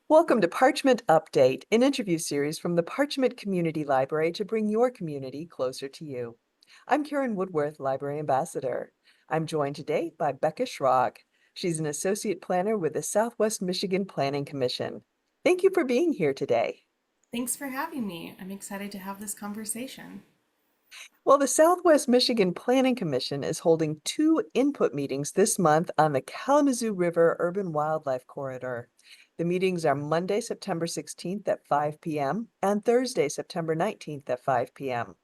Welcome to Parchment Update, an interview series from the Parchment Community Library to bring your community closer to you. I'm Karen Woodworth, Library Ambassador. I'm joined today by Bekah Schrag. She's an associate planner with the Southwest Michigan Planning Commission. Thank you for being here today. Thanks for having me. I'm excited to have this conversation. Well, the Southwest Michigan Planning Commission is holding two input meetings this month on the Kalamazoo River Urban Wildlife Corridor. The meetings are Monday, September 16th at 5 p.m. and Thursday, September 19th at 5 p.m.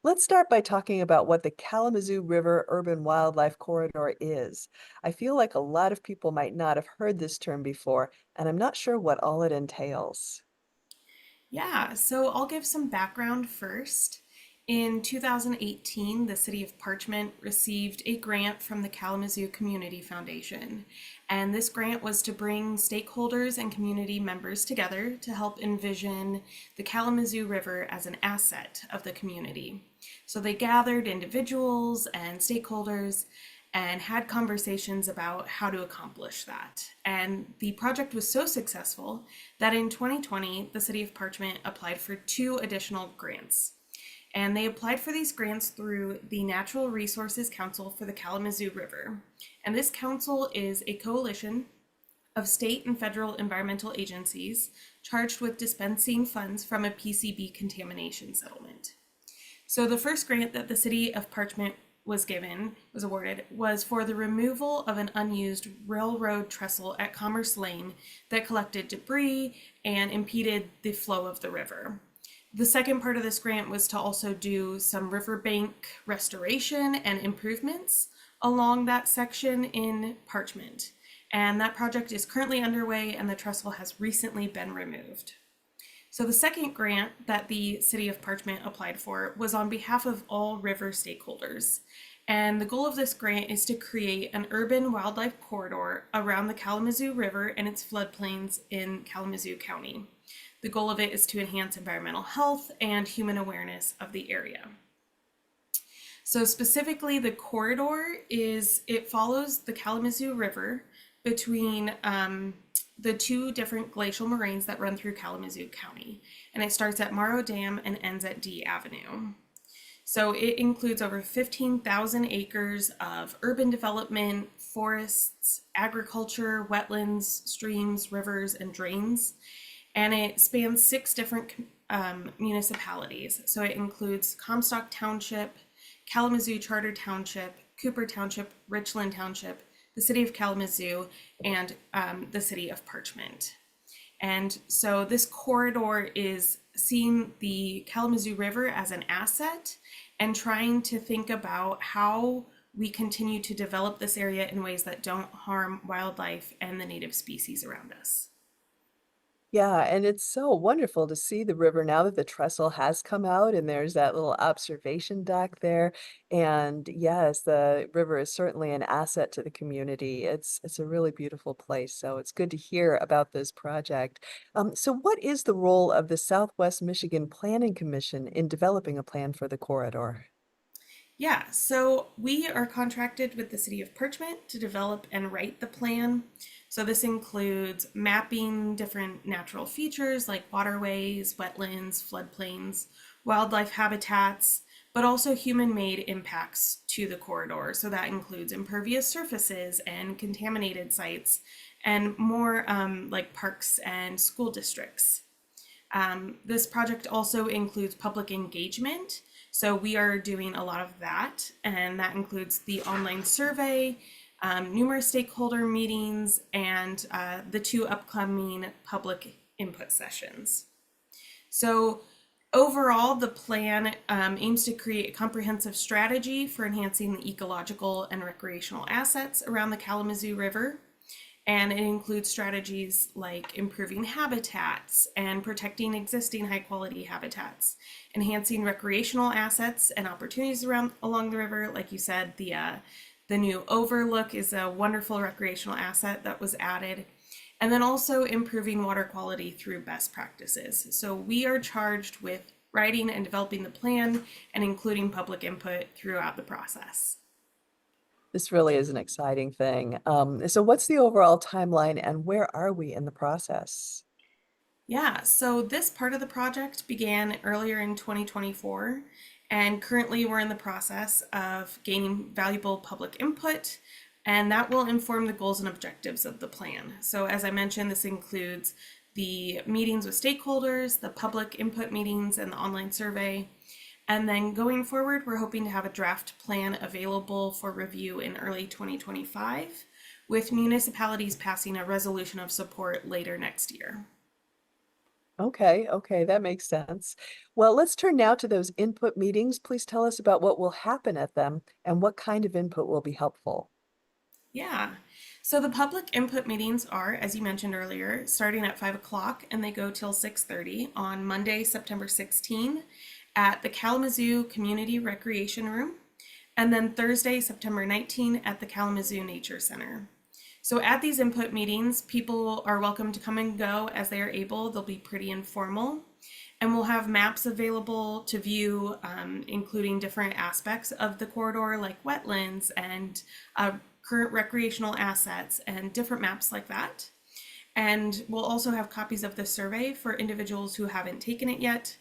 Let's start by talking about what the Kalamazoo River Urban Wildlife Corridor is. I feel like a lot of people might not have heard this term before, and I'm not sure what all it entails. Yeah, so I'll give some background first. In 2018, the City of Parchment received a grant from the Kalamazoo Community Foundation. And this grant was to bring stakeholders and community members together to help envision the Kalamazoo River as an asset of the community. So they gathered individuals and stakeholders and had conversations about how to accomplish that. And the project was so successful that in 2020, the City of Parchment applied for two additional grants. And they applied for these grants through the Natural Resources Council for the Kalamazoo River. And this council is a coalition of state and federal environmental agencies charged with dispensing funds from a PCB contamination settlement. So the first grant that the City of Parchment was awarded, was for the removal of an unused railroad trestle at Commerce Lane that collected debris and impeded the flow of the river. The second part of this grant was to also do some riverbank restoration and improvements along that section in Parchment. And that project is currently underway and the trestle has recently been removed. So the second grant that the City of Parchment applied for was on behalf of all river stakeholders. And the goal of this grant is to create an urban wildlife corridor around the Kalamazoo River and its floodplains in Kalamazoo County. The goal of it is to enhance environmental health and human awareness of the area. So specifically, the corridor it follows the Kalamazoo River between the two different glacial moraines that run through Kalamazoo County. And it starts at Morrow Dam and ends at D Avenue. So it includes over 15,000 acres of urban development, forests, agriculture, wetlands, streams, rivers, and drains. And it spans six different municipalities. So it includes Comstock Township, Kalamazoo Charter Township, Cooper Township, Richland Township, the City of Kalamazoo, and the City of Parchment. And so this corridor is seeing the Kalamazoo River as an asset and trying to think about how we continue to develop this area in ways that don't harm wildlife and the native species around us. Yeah, and it's so wonderful to see the river now that the trestle has come out and there's that little observation dock there. And yes, the river is certainly an asset to the community. It's a really beautiful place. So it's good to hear about this project. So what is the role of the Southwest Michigan Planning Commission in developing a plan for the corridor? Yeah, so we are contracted with the City of Parchment to develop and write the plan. So this includes mapping different natural features like waterways, wetlands, floodplains, wildlife habitats, but also human-made impacts to the corridor. So that includes impervious surfaces and contaminated sites and more like parks and school districts. This project also includes public engagement. So we are doing a lot of that, and that includes the online survey, numerous stakeholder meetings, and the two upcoming public input sessions. So overall, the plan aims to create a comprehensive strategy for enhancing the ecological and recreational assets around the Kalamazoo River. And it includes strategies like improving habitats and protecting existing high quality habitats, enhancing recreational assets and opportunities along the river. Like you said, the new overlook is a wonderful recreational asset that was added. And then also improving water quality through best practices. So we are charged with writing and developing the plan and including public input throughout the process. This really is an exciting thing. So what's the overall timeline and where are we in the process? Yeah, so this part of the project began earlier in 2024, and currently we're in the process of gaining valuable public input, and that will inform the goals and objectives of the plan. So, as I mentioned, this includes the meetings with stakeholders, the public input meetings, and the online survey. And then going forward, we're hoping to have a draft plan available for review in early 2025, with municipalities passing a resolution of support later next year. Okay, okay, that makes sense. Well, let's turn now to those input meetings. Please tell us about what will happen at them and what kind of input will be helpful. Yeah. So the public input meetings are, as you mentioned earlier, starting at 5 o'clock and they go till 6:30 on Monday, September 16 at the Kalamazoo Community Recreation Room, and then Thursday, September 19 at the Kalamazoo Nature Center. So at these input meetings, people are welcome to come and go as they are able. They'll be pretty informal. And we'll have maps available to view, including different aspects of the corridor, like wetlands and current recreational assets and different maps like that. And we'll also have copies of the survey for individuals who haven't taken it yet.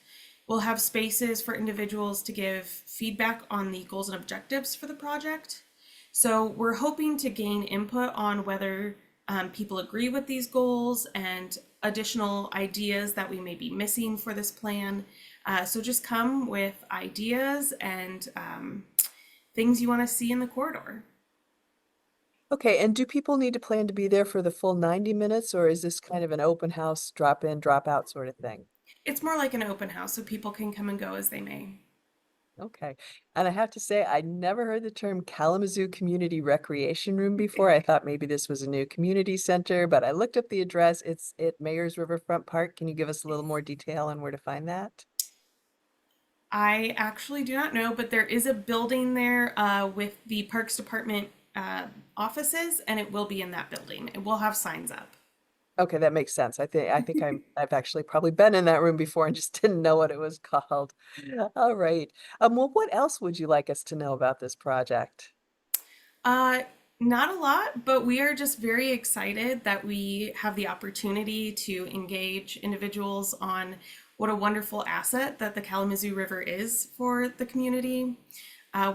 We'll have spaces for individuals to give feedback on the goals and objectives for the project. So we're hoping to gain input on whether people agree with these goals and additional ideas that we may be missing for this plan. So just come with ideas and things you want to see in the corridor. Okay, and do people need to plan to be there for the full 90 minutes, or is this kind of an open house, drop in, drop out sort of thing? It's more like an open house, so people can come and go as they may. Okay. And I have to say, I never heard the term Kalamazoo Community Recreation Room before. I thought maybe this was a new community center, but I looked up the address. It's at Mayor's Riverfront Park. Can you give us a little more detail on where to find that? I actually do not know, but there is a building there with the Parks Department offices, and it will be in that building. It will have signs up. Okay, that makes sense. I think I've actually probably been in that room before and just didn't know what it was called. All right. Well, what else would you like us to know about this project? Uh, Not a lot, but we are just very excited that we have the opportunity to engage individuals on what a wonderful asset that the Kalamazoo River is for the community.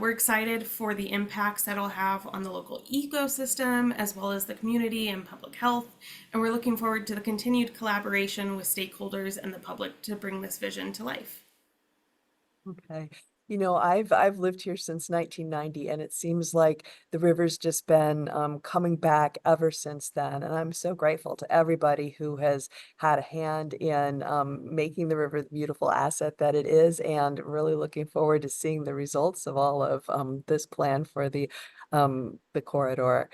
We're excited for the impacts that it'll have on the local ecosystem as well as the community and public health. And we're looking forward to the continued collaboration with stakeholders and the public to bring this vision to life. Okay. I've lived here since 1990, and it seems like the river's just been coming back ever since then. And I'm so grateful to everybody who has had a hand in making the river the beautiful asset that it is, and really looking forward to seeing the results of all of this plan for the corridor.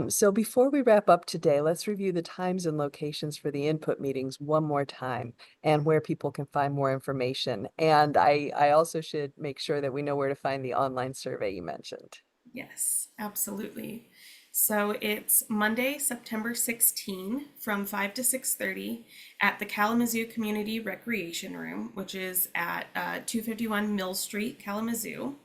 So before we wrap up today, let's review the times and locations for the input meetings one more time and where people can find more information. And I also should make sure that we know where to find the online survey you mentioned. Yes, absolutely. So it's Monday, September 16 from 5 to 6:30 at the Kalamazoo Community Recreation Room, which is at 251 Mill Street, Kalamazoo.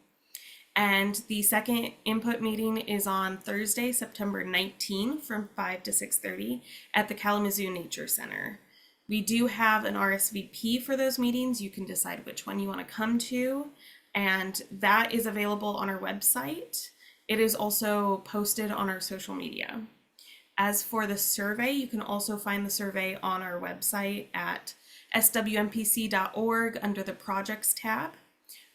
And the second input meeting is on Thursday, September 19 from 5 to 6:30 at the Kalamazoo Nature Center. We do have an RSVP for those meetings. You can decide which one you want to come to, and that is available on our website. It is also posted on our social media. As for the survey, you can also find the survey on our website at swmpc.org under the projects tab.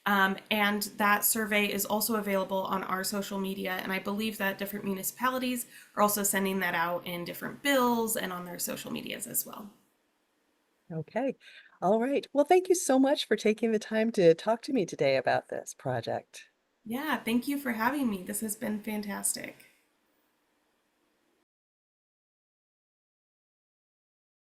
And that survey is also available on our social media. And I believe that different municipalities are also sending that out in different bills and on their social medias as well. Okay. All right. Well, thank you so much for taking the time to talk to me today about this project. Yeah, thank you for having me. This has been fantastic.